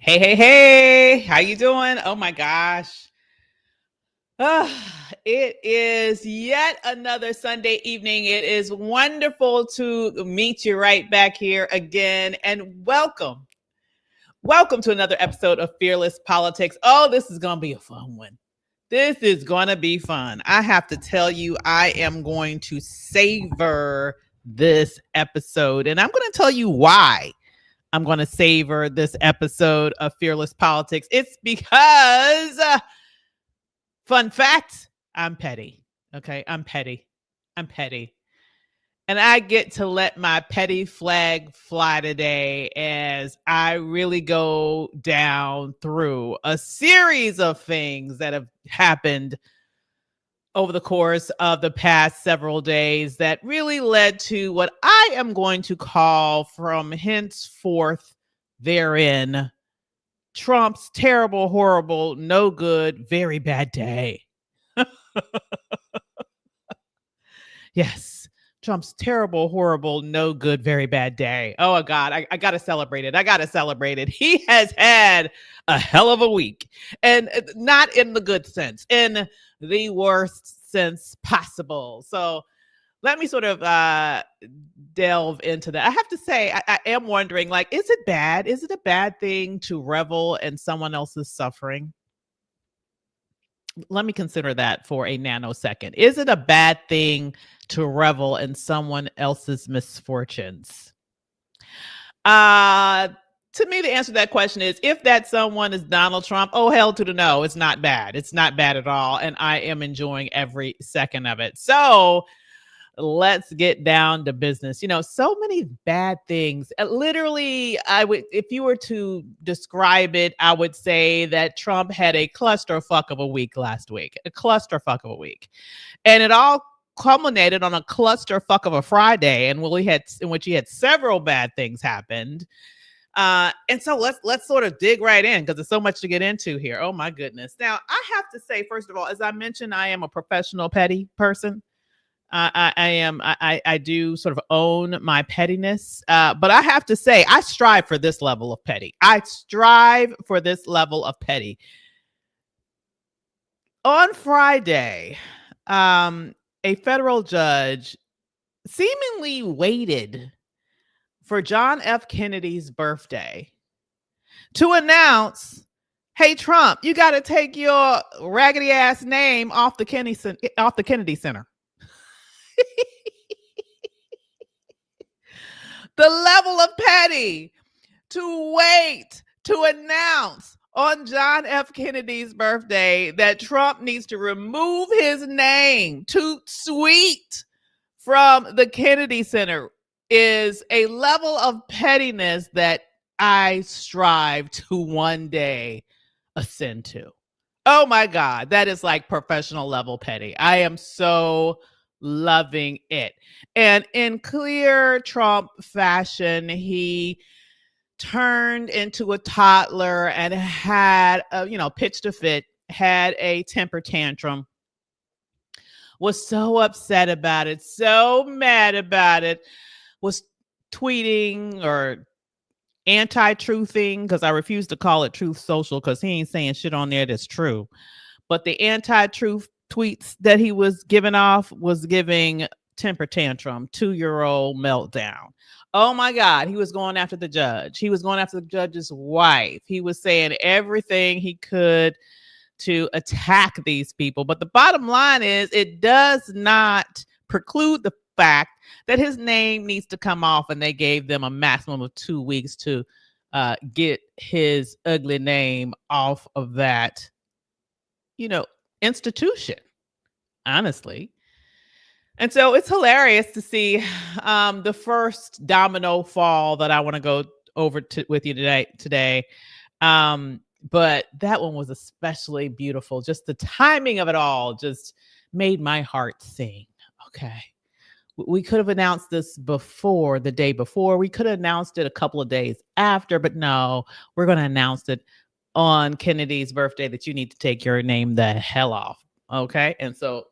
Hey, how you doing? Oh my gosh. It is yet another Sunday evening. It is wonderful to meet you right back here again and welcome. Welcome to another episode of Fearless Politics. Oh, this is going to be a fun one. This is going to be fun. I have to tell you, I am going to savor this episode and I'm going to tell you why. I'm going to savor this episode of Fearless Politics. It's because, fun fact, I'm petty. Okay, I'm petty. I'm petty. And I get to let my petty flag fly today as I really go down through a series of things that have happened over the course of the past several days that really led to what I am going to call from henceforth therein Trump's terrible, horrible, no good, very bad day. Yes. Trump's terrible, horrible, no good, very bad day. Oh, God, I got to celebrate it. I got to celebrate it. He has had a hell of a week, and not in the good sense, in the worst sense possible. So let me sort of delve into that. I have to say, I am wondering, like, is it bad? Is it a bad thing to revel in someone else's suffering? Let me consider that for a nanosecond. Is it a bad thing to revel in someone else's misfortunes? To me, the answer to that question is if that someone is Donald Trump, oh, hell to the no. It's not bad. It's not bad at all. And I am enjoying every second of it. So let's get down to business. So many bad things. Literally, if you were to describe it, I would say that Trump had a clusterfuck of a week last week, a clusterfuck of a week. And it all culminated on a clusterfuck of a Friday in which he had several bad things happened. And so let's sort of dig right in because there's so much to get into here. Oh my goodness. Now, I have to say, first of all, as I mentioned, I am a professional petty person. I do sort of own my pettiness. But I have to say, I strive for this level of petty. I strive for this level of petty. On Friday, a federal judge seemingly waited for John F. Kennedy's birthday to announce, hey, Trump, you got to take your raggedy ass name off the Kennedy Center. The level of petty to wait to announce on John F. Kennedy's birthday that Trump needs to remove his name, toot sweet, from the Kennedy Center is a level of pettiness that I strive to one day ascend to. Oh my God, that is like professional level petty. I am so loving it. And in clear Trump fashion, he turned into a toddler and had, pitched a fit, had a temper tantrum, was so upset about it, so mad about it, was tweeting or anti-truthing, because I refuse to call it Truth Social because he ain't saying shit on there that's true. But the anti-truth tweets that he was giving off was giving temper tantrum, 2-year-old meltdown. Oh my God, he was going after the judge. He was going after the judge's wife. He was saying everything he could to attack these people. But the bottom line is it does not preclude the fact that his name needs to come off, and they gave them a maximum of 2 weeks to get his ugly name off of that, institution, honestly. And so it's hilarious to see the first domino fall that I want to go over with you today. But that one was especially beautiful. Just the timing of it all just made my heart sing. Okay. We could have announced this the day before. We could have announced it a couple of days after, but no, we're going to announce it on Kennedy's birthday that you need to take your name the hell off. Okay. And so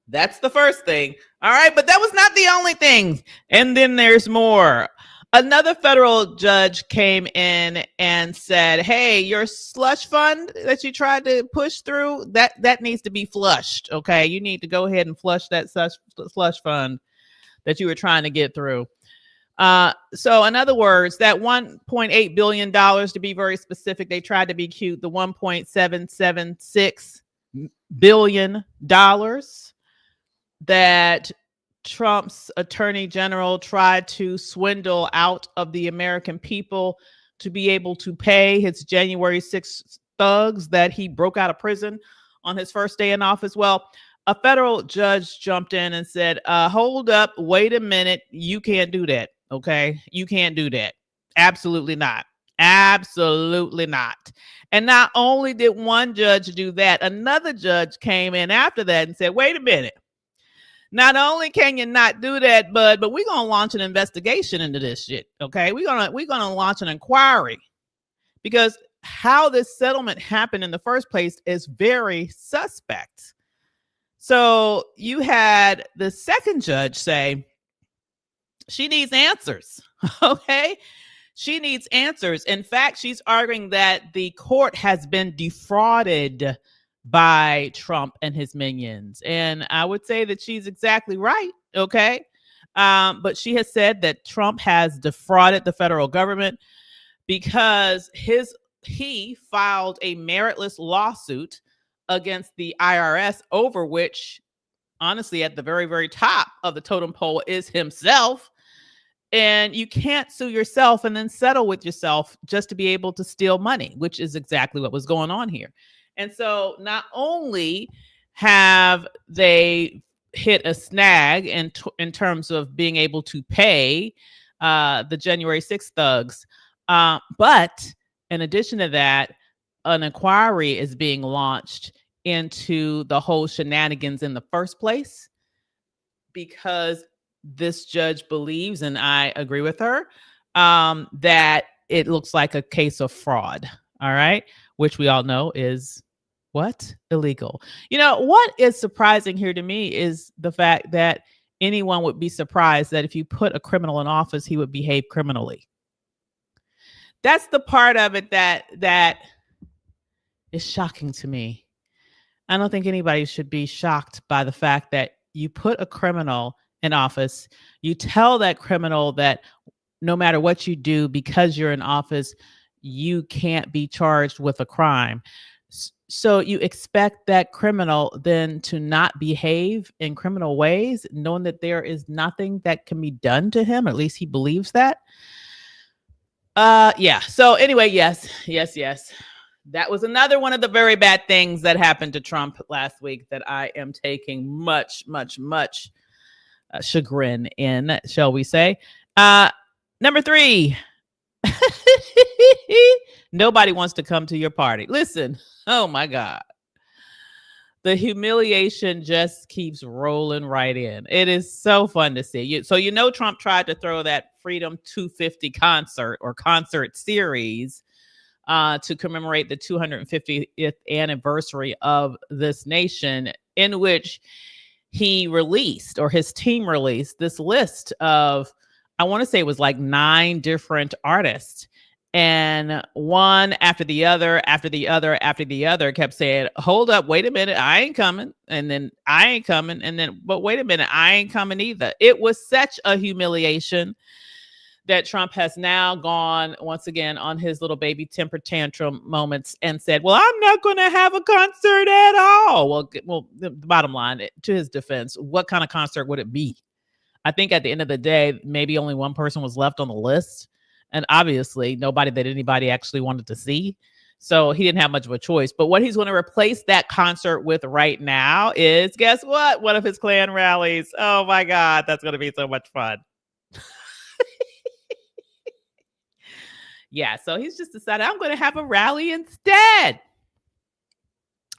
that's the first thing. All right. But that was not the only thing. And then there's more. Another federal judge came in and said, hey, your slush fund that you tried to push through, that needs to be flushed. Okay. You need to go ahead and flush that slush fund that you were trying to get through. So in other words, that $1.8 billion, to be very specific, they tried to be cute, the $1.776 billion that Trump's attorney general tried to swindle out of the American people to be able to pay his January 6th thugs that he broke out of prison on his first day in office. Well, a federal judge jumped in and said, hold up, wait a minute. You can't do that. Okay. You can't do that. Absolutely not. Absolutely not. And not only did one judge do that, another judge came in after that and said, wait a minute. Not only can you not do that, but we're going to launch an investigation into this shit. Okay. We're going to launch an inquiry, because how this settlement happened in the first place is very suspect. So you had the second judge say she needs answers. Okay. She needs answers. In fact, she's arguing that the court has been defrauded by Trump and his minions. And I would say that she's exactly right. Okay. But she has said that Trump has defrauded the federal government because he filed a meritless lawsuit against the IRS, over which, honestly, at the very, very top of the totem pole is himself. And you can't sue yourself and then settle with yourself just to be able to steal money, which is exactly what was going on here. And so not only have they hit a snag in terms of being able to pay the January 6th thugs, but in addition to that, an inquiry is being launched into the whole shenanigans in the first place, because this judge believes, and I agree with her, that it looks like a case of fraud. All right. Which we all know is what? Illegal. You know, what is surprising here to me is the fact that anyone would be surprised that if you put a criminal in office, he would behave criminally. That's the part of it that is shocking to me. I don't think anybody should be shocked by the fact that you put a criminal in office. You tell that criminal that no matter what you do, because you're in office, you can't be charged with a crime. So you expect that criminal then to not behave in criminal ways, knowing that there is nothing that can be done to him. At least he believes that. Yeah. So anyway, yes. That was another one of the very bad things that happened to Trump last week that I am taking much chagrin in, shall we say. Number 3. Nobody wants to come to your party. Listen, oh my God. The humiliation just keeps rolling right in. It is so fun to see. So Trump tried to throw that Freedom 250 concert or concert series to commemorate the 250th anniversary of this nation, in which he released, or his team released, this list of, I want to say it was like 9 different artists. And one after the other kept saying, hold up, wait a minute, I ain't coming. And then I ain't coming. And then, but wait a minute, I ain't coming either. It was such a humiliation that Trump has now gone once again on his little baby temper tantrum moments and said, well, I'm not going to have a concert at all. Well, the bottom line, to his defense, what kind of concert would it be? I think at the end of the day, maybe only one person was left on the list. And obviously nobody that anybody actually wanted to see. So he didn't have much of a choice. But what he's going to replace that concert with right now is, guess what? One of his Klan rallies. Oh my God, that's going to be so much fun. Yeah, so he's just decided, I'm going to have a rally instead.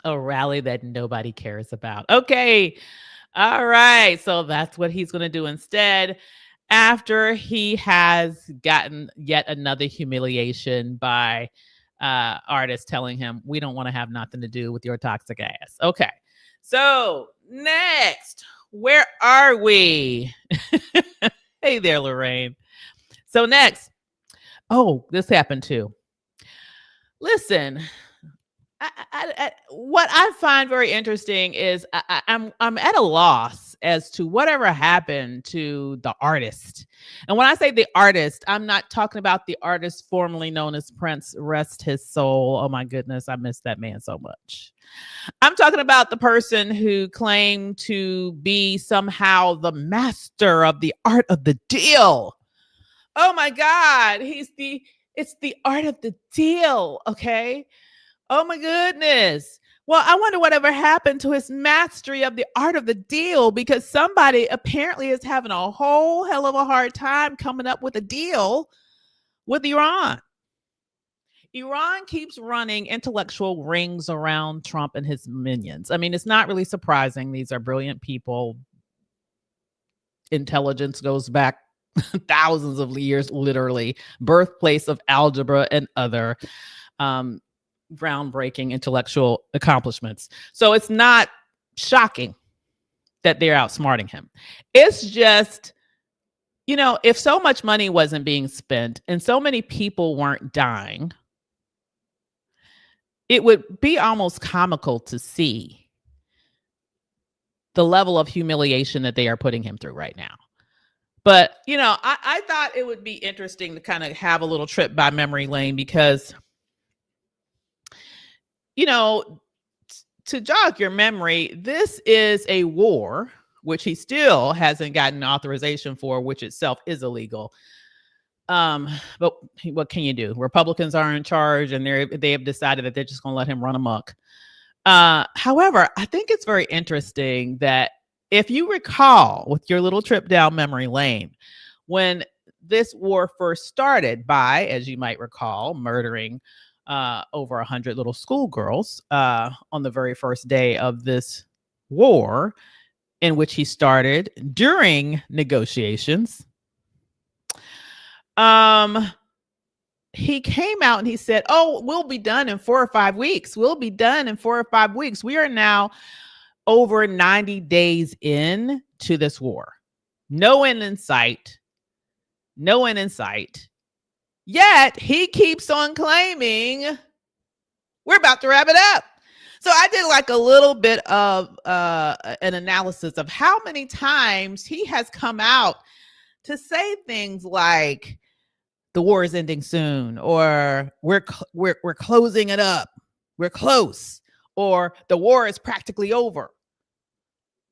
A rally that nobody cares about. Okay. All right. So that's what he's going to do instead, after he has gotten yet another humiliation by artists telling him, we don't want to have nothing to do with your toxic ass. Okay. So next, where are we? Hey there, Lorraine. So next, oh, this happened too. Listen, what I find very interesting is I'm at a loss as to whatever happened to the artist. And when I say the artist, I'm not talking about the artist formerly known as Prince, rest his soul. Oh my goodness, I miss that man so much. I'm talking about the person who claimed to be somehow the master of the art of the deal. Oh my God, it's the art of the deal, okay? Oh my goodness. Well, I wonder whatever happened to his mastery of the art of the deal, because somebody apparently is having a whole hell of a hard time coming up with a deal with Iran. Iran keeps running intellectual rings around Trump and his minions. I mean, it's not really surprising. These are brilliant people. Intelligence goes back thousands of years, literally. Birthplace of algebra and other groundbreaking intellectual accomplishments. So it's not shocking that they're outsmarting him. It's just, if so much money wasn't being spent and so many people weren't dying, it would be almost comical to see the level of humiliation that they are putting him through right now. But, I thought it would be interesting to kind of have a little trip by memory lane because, to jog your memory, this is a war, which he still hasn't gotten authorization for, which itself is illegal. But what can you do? Republicans are in charge and they have decided that they're just going to let him run amok. However, I think it's very interesting that if you recall with your little trip down memory lane, when this war first started by, as you might recall, murdering over 100 little schoolgirls on the very first day of this war, in which he started during negotiations. He came out and he said, "Oh, we'll be done in 4 or 5 weeks. We'll be done in 4 or 5 weeks." We are now over 90 days in to this war. No end in sight. No end in sight. Yet he keeps on claiming we're about to wrap it up. So I did like a little bit of an analysis of how many times he has come out to say things like the war is ending soon, or we're closing it up, we're close, or the war is practically over.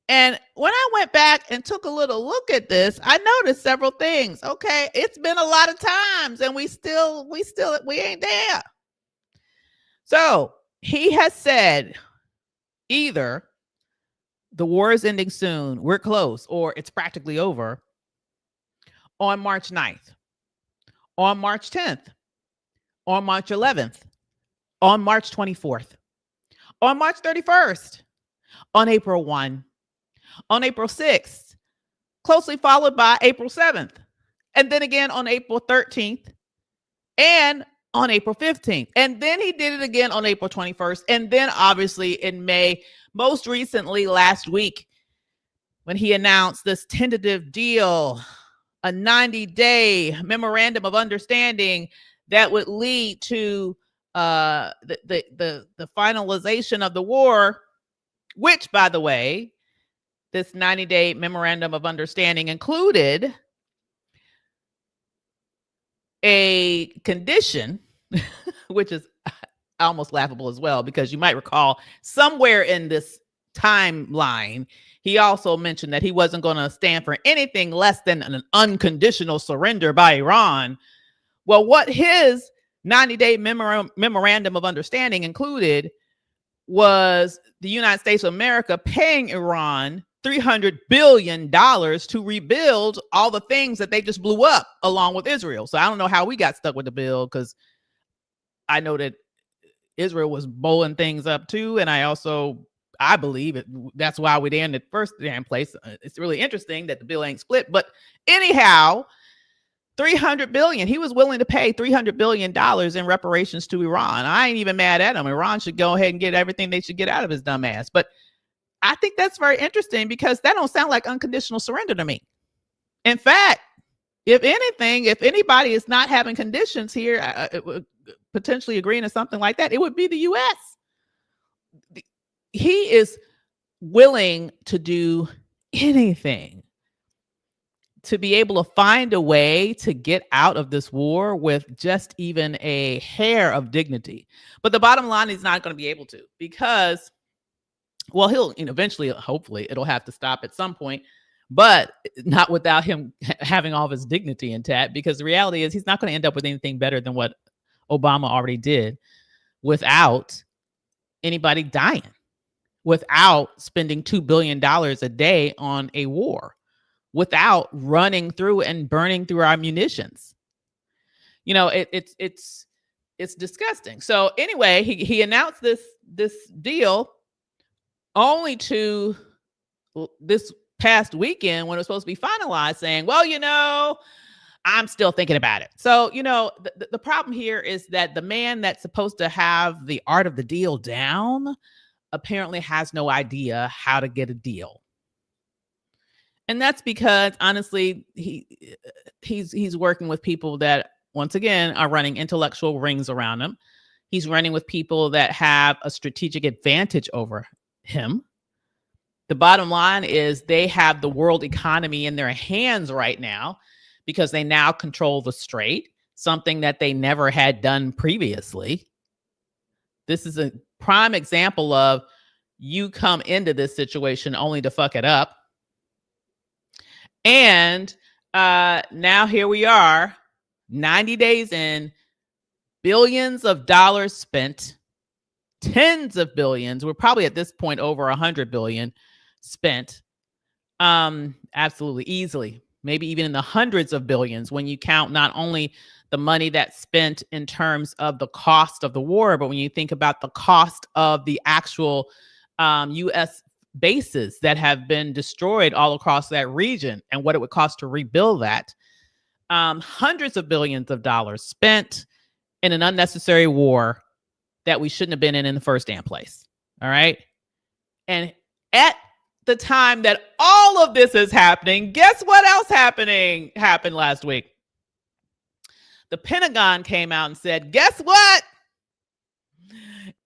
And when I went back and took a little look at this, I noticed several things. Okay, it's been a lot of times and we ain't there. So he has said either the war is ending soon, we're close, or it's practically over on March 9th, on March 10th, on March 11th, on March 24th, on March 31st, on April 1, on April 6th, closely followed by April 7th, and then again on April 13th, and on April 15th. And then he did it again on April 21st, and then obviously in May, most recently last week, when he announced this tentative deal, a 90-day memorandum of understanding that would lead to the finalization of the war, which, by the way, this 90-day memorandum of understanding included a condition, which is almost laughable as well, because you might recall somewhere in this timeline, he also mentioned that he wasn't going to stand for anything less than an unconditional surrender by Iran. Well, what his 90-day memorandum of understanding included was the United States of America paying Iran $300 billion to rebuild all the things that they just blew up along with Israel. So I don't know how we got stuck with the bill, because I know that Israel was blowing things up too. And I believe that's why we're there in the first damn place. It's really interesting that the bill ain't split. But anyhow, $300 billion. He was willing to pay $300 billion in reparations to Iran. I ain't even mad at him. Iran should go ahead and get everything they should get out of his dumb ass. But I think that's very interesting, because that don't sound like unconditional surrender to me. In fact, if anything, if anybody is not having conditions here, it would potentially agreeing to something like that, it would be the U.S. He is willing to do anything to be able to find a way to get out of this war with just even a hair of dignity. But the bottom line, he's not going to be able to, because, well, he'll eventually, hopefully, it'll have to stop at some point, but not without him having all of his dignity intact, because the reality is he's not going to end up with anything better than what Obama already did without anybody dying, without spending $2 billion a day on a war, without running through and burning through our munitions. You know, it's disgusting. So anyway, he announced this deal only to this past weekend when it was supposed to be finalized, saying, well, you know, I'm still thinking about it. So, you know, the problem here is that the man that's supposed to have the art of the deal down apparently has no idea how to get a deal. And that's because, honestly, he's working with people that, once again, are running intellectual rings around him. He's running with people that have a strategic advantage over him. The bottom line is they have the world economy in their hands right now because they now control the strait, something that they never had done previously. This is a prime example of you come into this situation only to fuck it up. And now here we are, 90 days in, billions of dollars spent, tens of billions. We're probably at this point over 100 billion spent. Absolutely easily, maybe even in the hundreds of billions when you count not only the money that's spent in terms of the cost of the war, but when you think about the cost of the actual U.S. bases that have been destroyed all across that region and what it would cost to rebuild that. Hundreds of billions of dollars spent in an unnecessary war that we shouldn't have been in the first damn place. All right. And at the time that all of this is happening, guess what else happened last week? The Pentagon came out and said, guess what?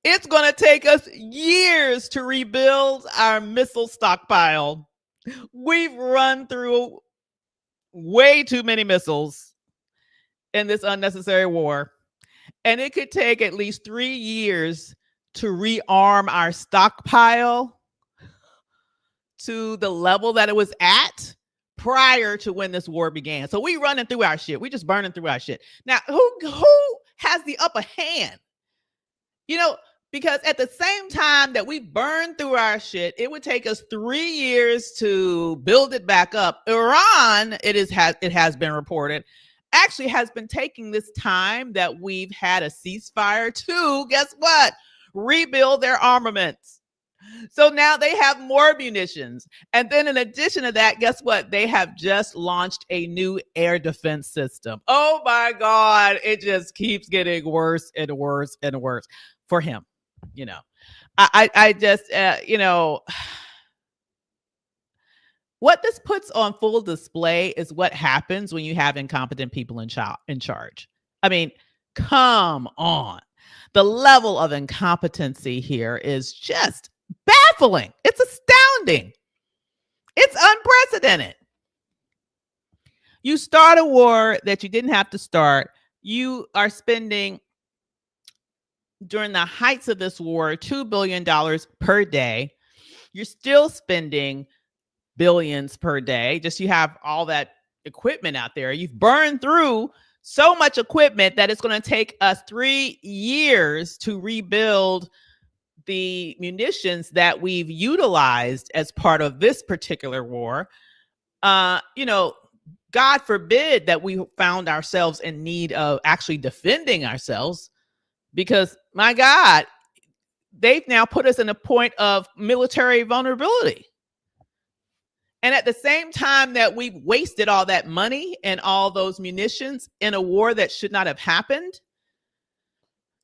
It's going to take us years to rebuild our missile stockpile. We've run through way too many missiles in this unnecessary war. And it could take at least 3 years to rearm our stockpile to the level that it was at prior to when this war began. So we running through our shit. We just burning through our shit. Now, who has the upper hand? You know, because at the same time that we burn through our shit, it would take us 3 years to build it back up. Iran, it has been reported, actually has been taking this time that we've had a ceasefire to, guess what? Rebuild their armaments. So now they have more munitions. And then in addition to that, guess what? They have just launched a new air defense system. Oh my God. It just keeps getting worse and worse and worse for him. You know, I just, you know, what this puts on full display is what happens when you have incompetent people in charge. I mean, come on. The level of incompetency here is just baffling. It's astounding. It's unprecedented. You start a war that you didn't have to start. You are spending, during the heights of this war, $2 billion per day. You're still spending billions per day. Just you have all that equipment out there. You've burned through so much equipment that it's going to take us 3 years to rebuild the munitions that we've utilized as part of this particular war. You know, God forbid that we found ourselves in need of actually defending ourselves, because my God, they've now put us in a point of military vulnerability. And at the same time that we've wasted all that money and all those munitions in a war that should not have happened,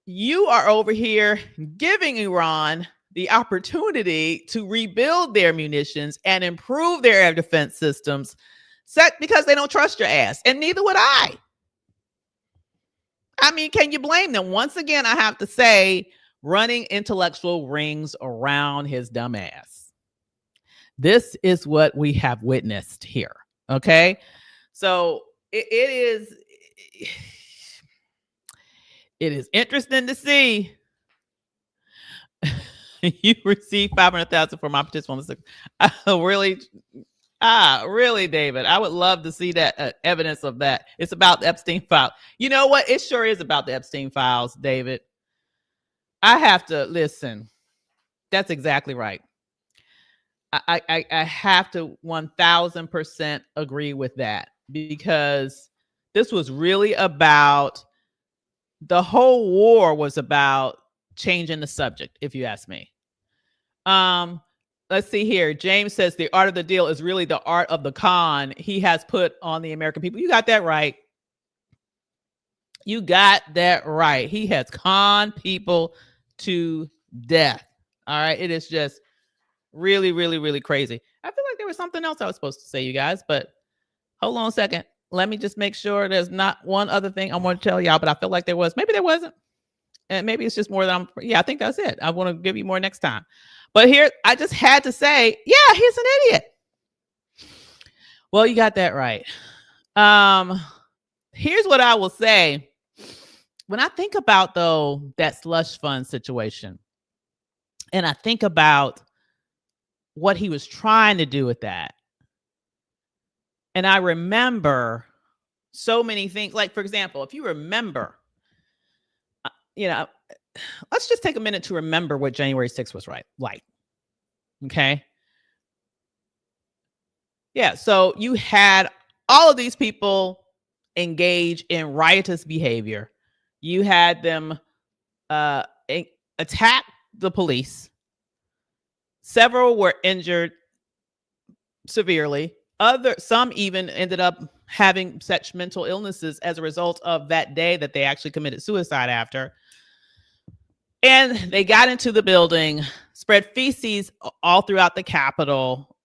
you are over here giving Iran the opportunity to rebuild their munitions and improve their air defense systems because they don't trust your ass. And neither would I. I mean, can you blame them? Once again, I have to say, running intellectual rings around his dumb ass. This is what we have witnessed here. Okay. So it is interesting to see. You received $500,000 for my participation. Really, David? I would love to see that evidence of that. It's about the Epstein file. You know what? It sure is about the Epstein files, David. I have to listen. That's exactly right. I have to 1000% agree with that, because this was really about, the whole war was about changing the subject, if you ask me. Let's see here. James says the art of the deal is really the art of the con he has put on the American people. You got that right. You got that right. He has conned people to death. All right. It is just really, really, really crazy. I feel like there was something else I was supposed to say, you guys, but hold on a second. Let me just make sure there's not one other thing I want to tell y'all, but I feel like there was. Maybe there wasn't. And maybe it's just more than I think that's it. I want to give you more next time. But here, I just had to say, yeah, he's an idiot. Well, you got that right. Here's what I will say. When I think about, though, that slush fund situation, and I think about what he was trying to do with that, and I remember so many things. Like, for example, if you remember, let's just take a minute to remember what January 6th was like. Okay. Yeah. So you had all of these people engage in riotous behavior. You had them attack the police. Several were injured severely. Some even ended up having such mental illnesses as a result of that day that they actually committed suicide after. And they got into the building, spread feces all throughout the Capitol.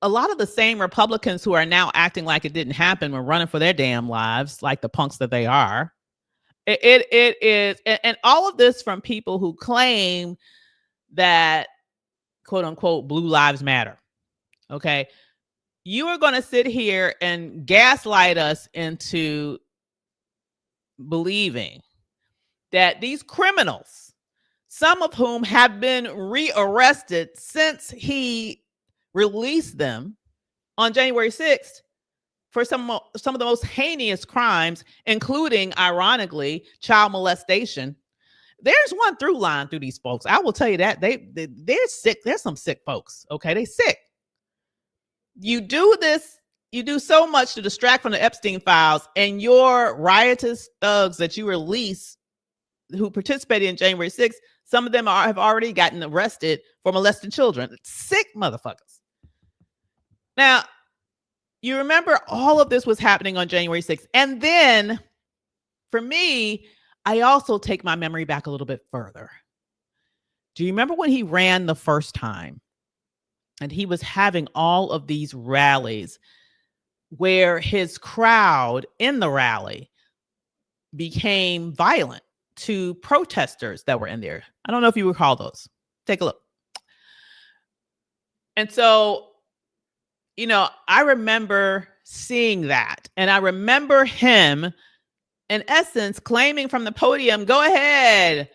A lot of the same Republicans who are now acting like it didn't happen were running for their damn lives, like the punks that they are. It is, and all of this from people who claim that, quote unquote, Blue Lives Matter. Okay. You are going to sit here and gaslight us into believing that these criminals, some of whom have been rearrested since he released them on January 6th for some of the most heinous crimes, including, ironically, child molestation. There's one through line through these folks. I will tell you that they're sick. There's some sick folks. Okay. They sick. You do this. You do so much to distract from the Epstein files, and your riotous thugs that you release who participated in January 6th, some of them have already gotten arrested for molesting children. Sick motherfuckers. Now, you remember all of this was happening on January 6th. And then, for me, I also take my memory back a little bit further. Do you remember when he ran the first time? And he was having all of these rallies where his crowd in the rally became violent to protesters that were in there. I don't know if you recall those. Take a look. And so, I remember seeing that. And I remember him, in essence, claiming from the podium, go ahead,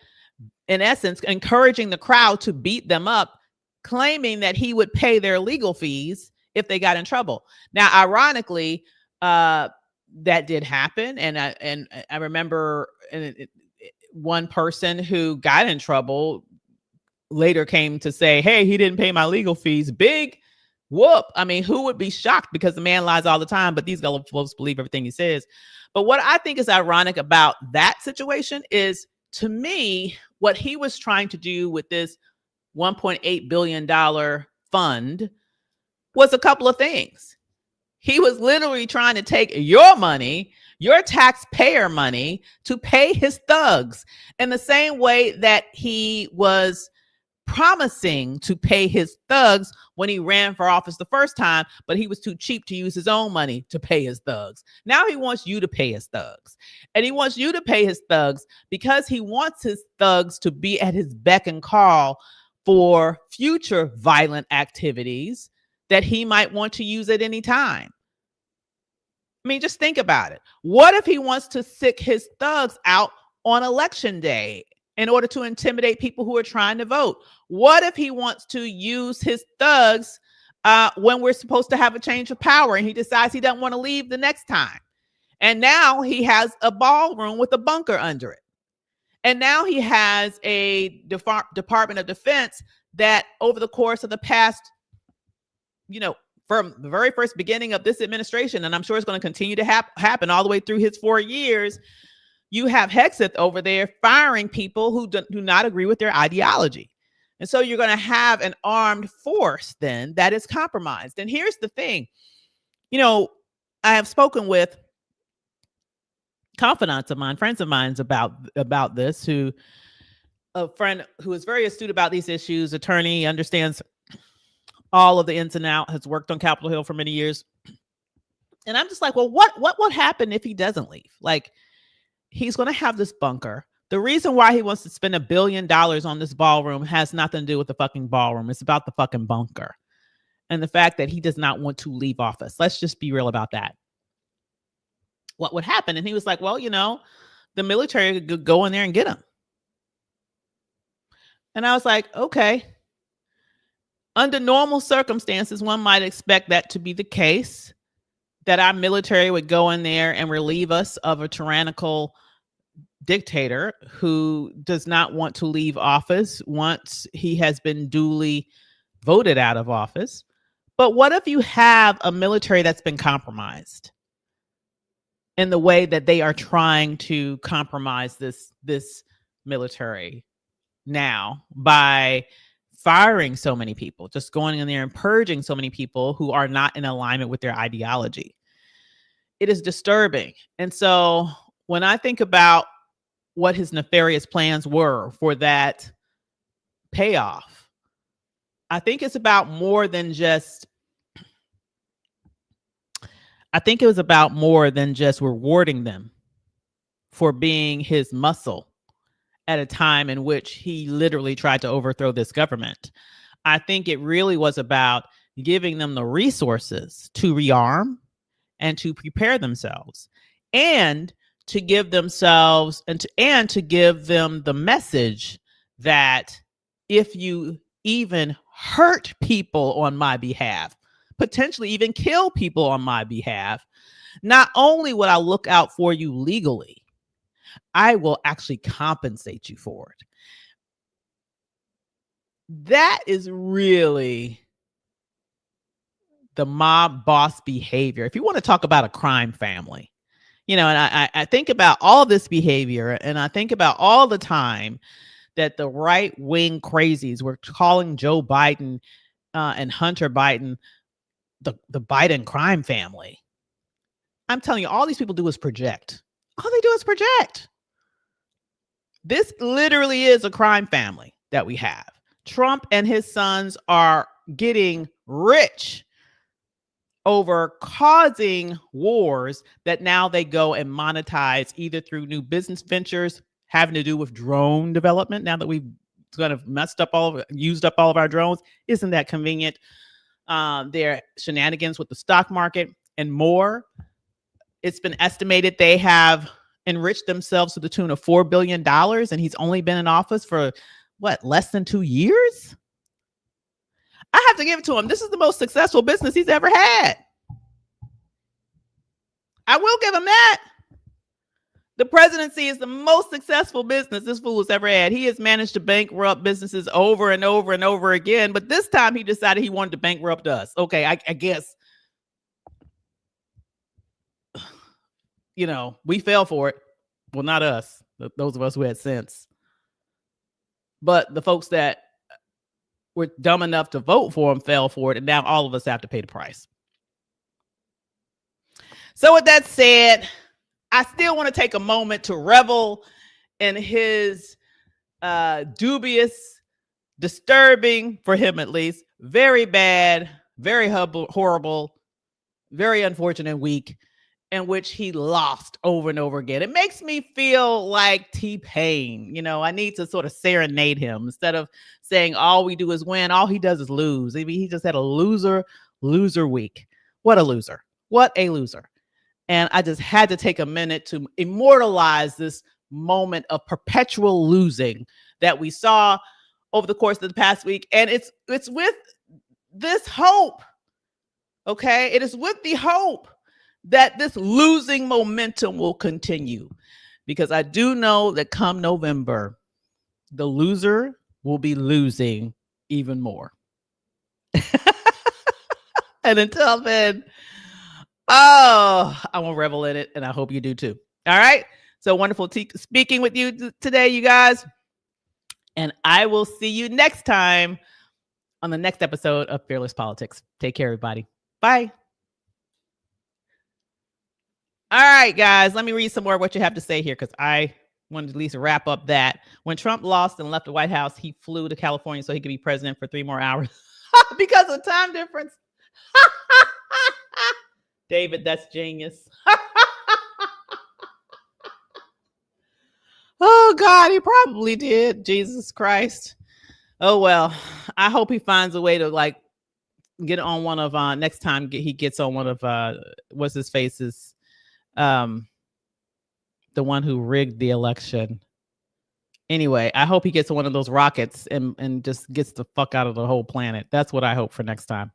in essence, encouraging the crowd to beat them up, claiming that he would pay their legal fees if they got in trouble. Now, ironically, that did happen. And I remember one person who got in trouble later came to say, hey, he didn't pay my legal fees. Big whoop. I mean, who would be shocked? Because the man lies all the time, but these folks believe everything he says. But what I think is ironic about that situation is, to me, what he was trying to do with this $1.8 billion fund was a couple of things. He was literally trying to take your money, your taxpayer money, to pay his thugs in the same way that he was promising to pay his thugs when he ran for office the first time, but he was too cheap to use his own money to pay his thugs. Now he wants you to pay his thugs. And he wants you to pay his thugs because he wants his thugs to be at his beck and call for future violent activities that he might want to use at any time. I mean, just think about it. What if he wants to sick his thugs out on election day in order to intimidate people who are trying to vote? What if he wants to use his thugs when we're supposed to have a change of power and he decides he doesn't want to leave the next time? And now he has a ballroom with a bunker under it. And now he has a Department of Defense that over the course of the past, from the very first beginning of this administration, and I'm sure it's going to continue to happen all the way through his 4 years, you have Hegseth over there firing people who do not agree with their ideology. And so you're going to have an armed force then that is compromised. And here's the thing. I have spoken with confidants of mine, friends of mine about this, a friend who is very astute about these issues, attorney, understands all of the ins and outs, has worked on Capitol Hill for many years. And I'm just like, well, what would happen if he doesn't leave? Like, he's going to have this bunker. The reason why he wants to spend $1 billion on this ballroom has nothing to do with the fucking ballroom. It's about the fucking bunker and the fact that he does not want to leave office. Let's just be real about that. What would happen? And he was like, well, the military could go in there and get him. And I was like, okay. Under normal circumstances, one might expect that to be the case, that our military would go in there and relieve us of a tyrannical dictator who does not want to leave office once he has been duly voted out of office. But what if you have a military that's been compromised in the way that they are trying to compromise this military now by firing so many people, just going in there and purging so many people who are not in alignment with their ideology? It is disturbing. And so when I think about what his nefarious plans were for that payoff, I think it's about more than just, it was about more than just rewarding them for being his muscle at a time in which he literally tried to overthrow this government. I think it really was about giving them the resources to rearm and to prepare themselves, and to give themselves and to give them the message that if you even hurt people on my behalf, potentially even kill people on my behalf, not only would I look out for you legally, I will actually compensate you for it. That is really the mob boss behavior. If you want to talk about a crime family, and I think about all this behavior, and I think about all the time that the right wing crazies were calling Joe Biden and Hunter Biden the Biden crime family. I'm telling you, all these people do is project. All they do is project. This literally is a crime family that we have. Trump and his sons are getting rich over causing wars that now they go and monetize either through new business ventures having to do with drone development. Now that we've kind of used up all of our drones, isn't that convenient? Their shenanigans with the stock market and more. It's been estimated they have enriched themselves to the tune of $4 billion, and he's only been in office for less than 2 years? I have to give it to him. This is the most successful business he's ever had. I will give him that. The presidency is the most successful business this fool has ever had. He has managed to bankrupt businesses over and over and over again, but this time he decided he wanted to bankrupt us. Okay, I guess, we fell for it. Well, not us, those of us who had sense. But the folks that were dumb enough to vote for him fell for it, and now all of us have to pay the price. So with that said, I still want to take a moment to revel in his dubious disturbing for him, at least. Very bad, very horrible, very unfortunate week in which he lost over and over again. It makes me feel like T-Pain. I need to sort of serenade him instead of saying all we do is win. All he does is lose. I mean, he just had a loser week. What a loser. What a loser. And I just had to take a minute to immortalize this moment of perpetual losing that we saw over the course of the past week. And it's with this hope. Okay. It is with the hope that this losing momentum will continue, because I do know that come November, the loser will be losing even more. And until then, I will revel in it, and I hope you do too. All right. So wonderful speaking with you today, you guys. And I will see you next time on the next episode of Fearless Politics. Take care, everybody. Bye. All right, guys, let me read some more of what you have to say here, because I wanted to at least wrap up that. When Trump lost and left the White House, he flew to California so he could be president for 3 more hours because of time difference. David, that's genius. Oh, God, he probably did. Jesus Christ. Oh, well, I hope he finds a way to get on one of next time he gets on one of what's his face's the one who rigged the election. Anyway, I hope he gets one of those rockets and just gets the fuck out of the whole planet. That's what I hope for next time.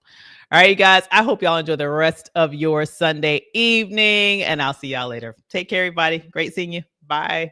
All right, you guys, I hope y'all enjoy the rest of your Sunday evening, and I'll see y'all later. Take care, everybody. Great seeing you. Bye.